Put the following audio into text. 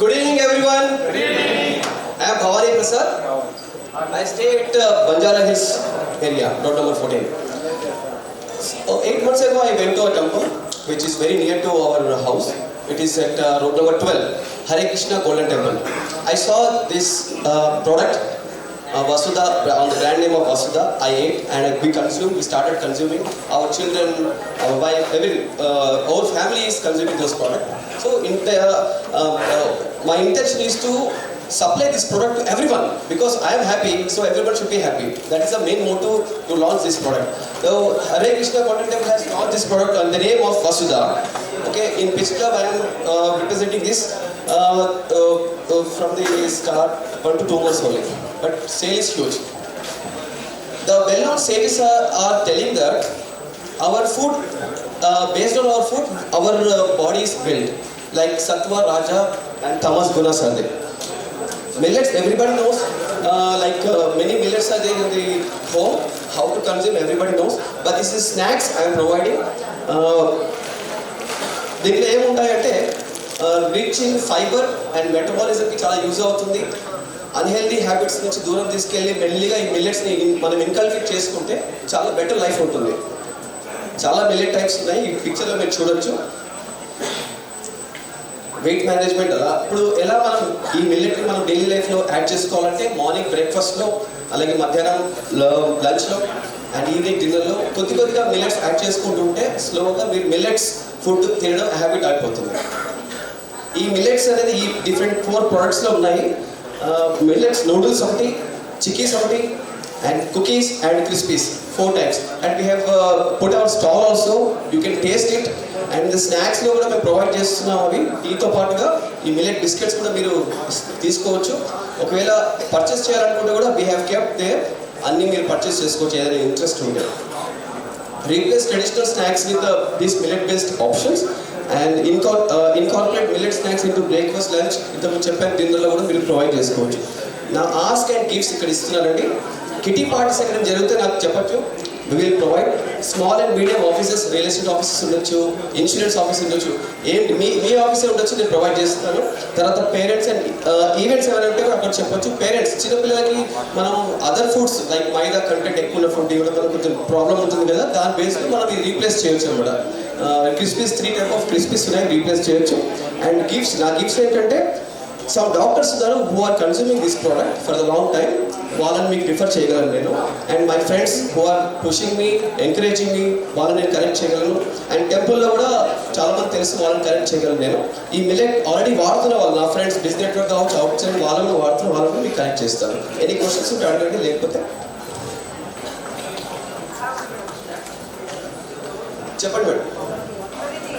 Good evening, everyone. Good evening. I am Bhavani Prasad. I stay at Banjara Hills area, road number 14. 8 months ago, I went to a temple which is very near to our house. It is at road number 12, Hare Krishna Golden Temple. I saw this product, Vasudha, on the brand name of Vasudha. I ate and we started consuming. Our children, our wife, our family is consuming those products. So my intention is to supply this product to everyone because I am happy, so everyone should be happy. That is the main motto to launch this product. So Hare Krishna Golden Temple has launched this product on the name of Vasudha. Okay, in Pitch Club I am representing this from the start 1 to 2 months only, but sale is huge. The well-known sages are telling that our food, based on our food, our body is built like Sattva, Raja and Tamas Gunas are there. Millets, everybody knows, many millets are there in the home, how to consume, everybody knows. But this is snacks I am providing. దీంట్లో ఏముంటాయంటే rich in fibre and మెటబాలిజంకి చాలా use అవుతుంది. Unhealthy habits నుంచి దూరం తీసుకెళ్ళి మెల్లిగా ఈ మిల్లెట్స్ని మనం inculcate చేసుకుంటే చాలా బెటర్ లైఫ్ ఉంటుంది. చాలా మిల్లెట్ టైప్స్ ఉన్నాయి, ఈ పిక్చర్లో మీరు చూడొచ్చు. వెయిట్ మేనేజ్మెంట్ అప్పుడు ఎలా మనం ఈ మిల్లెట్ని మనం డైలీ లైఫ్లో యాడ్ చేసుకోవాలంటే మార్నింగ్ బ్రేక్ఫాస్ట్లో, అలాగే మధ్యాహ్నం లంచ్లో అండ్ ఈవినింగ్ డిన్నర్లో కొద్దిగా మిల్లెట్స్ యాడ్ చేసుకుంటూ ఉంటే స్లోగా మీరు మిల్లెట్స్ ఫుడ్ తినడం హ్యాబిట్ అయిపోతుంది. ఈ మిల్లెట్స్ అనేది ఈ డిఫరెంట్ 4 ప్రొడక్ట్స్లో ఉన్నాయి. మిల్లెట్స్ నూడిల్స్ ఒకటి, చిక్కీస్ ఒకటి and cookies and crispies 4 types. And we have put our stall also, you can taste it. And స్నాక్స్లో కూడా మేము ప్రొవైడ్ చేస్తున్నాం. అవి టీతో పాటుగా ఈ మిల్లెట్ బిస్కెట్స్ కూడా మీరు తీసుకోవచ్చు. ఒకవేళ పర్చేస్ చేయాలనుకుంటే కూడా వీ హ్యావ్ కెప్ట్ దేర్, అన్నీ మీరు పర్చేస్ చేసుకోవచ్చు ఏదైనా ఇంట్రెస్ట్ ఉంటే. Replace traditional snacks with these millet-based options and incorporate millet snacks into breakfast, lunch, ఇంతకు చెప్పాను డిన్నర్లో కూడా మీరు ప్రొవైడ్ చేసుకోవచ్చు. నా ఆస్క్ అండ్ గిఫ్ట్స్ ఇక్కడ ఇస్తున్నానండి. కిటీ పార్టీస్ ఎక్కడ జరిగితే నాకు చెప్పచ్చు. We will provide small and medium offices, real estate offices ఉండొచ్చు, ఇన్సూరెన్స్ ఆఫీస్ ఉండొచ్చు, ఏంటి మీ ఆఫీసే ఉండొచ్చు, నేను ప్రొవైడ్ చేస్తాను. తర్వాత పేరెంట్స్ అండ్ ఈవెంట్స్ ఏమైనా ఉంటే అక్కడ చెప్పొచ్చు. పేరెంట్స్ చిన్నపిల్లలకి మనం అదర్ ఫుడ్స్ లైక్ మైదా కంటెంట్ ఎక్కువ ఉన్న ఫుడ్ ఇవ్వడం వల్ల కొంచెం ప్రాబ్లం ఉంటుంది కదా, దాని బేస్లో మనం ఇది రీప్లేస్ చేయొచ్చు అనమాట. క్రిస్పీస్ 3 types of క్రిస్పీస్ ఉన్నాయి, రీప్లేస్ చేయొచ్చు. అండ్ గిఫ్ట్స్, నా గిఫ్ట్స్ ఏంటంటే సమ్ డాక్టర్స్ ఉన్నారు who are consuming this product for the long time, వాళ్ళని మీకు రిఫర్ చేయగలను నేను. And my friends who are pushing me, encouraging me, వాళ్ళని నేను కనెక్ట్ చేయగలను. అండ్ టెంపుల్లో కూడా చాలామంది తెలుసు, వాళ్ళని కనెక్ట్ చేయగలను నేను. ఈ మిల్లెట్ ఆల్రెడీ వాడుతున్న వాళ్ళు నా ఫ్రెండ్స్ బిజినెస్ నెట్వర్క్ కావచ్చు, అవుట్ సైడ్ వాళ్ళని వాడుతున్న వాళ్ళని మీకు కనెక్ట్ చేస్తాను. ఎనీ క్వశ్చన్స్ ఉంటే అడగండి, లేకపోతే చెప్పండి మేడం.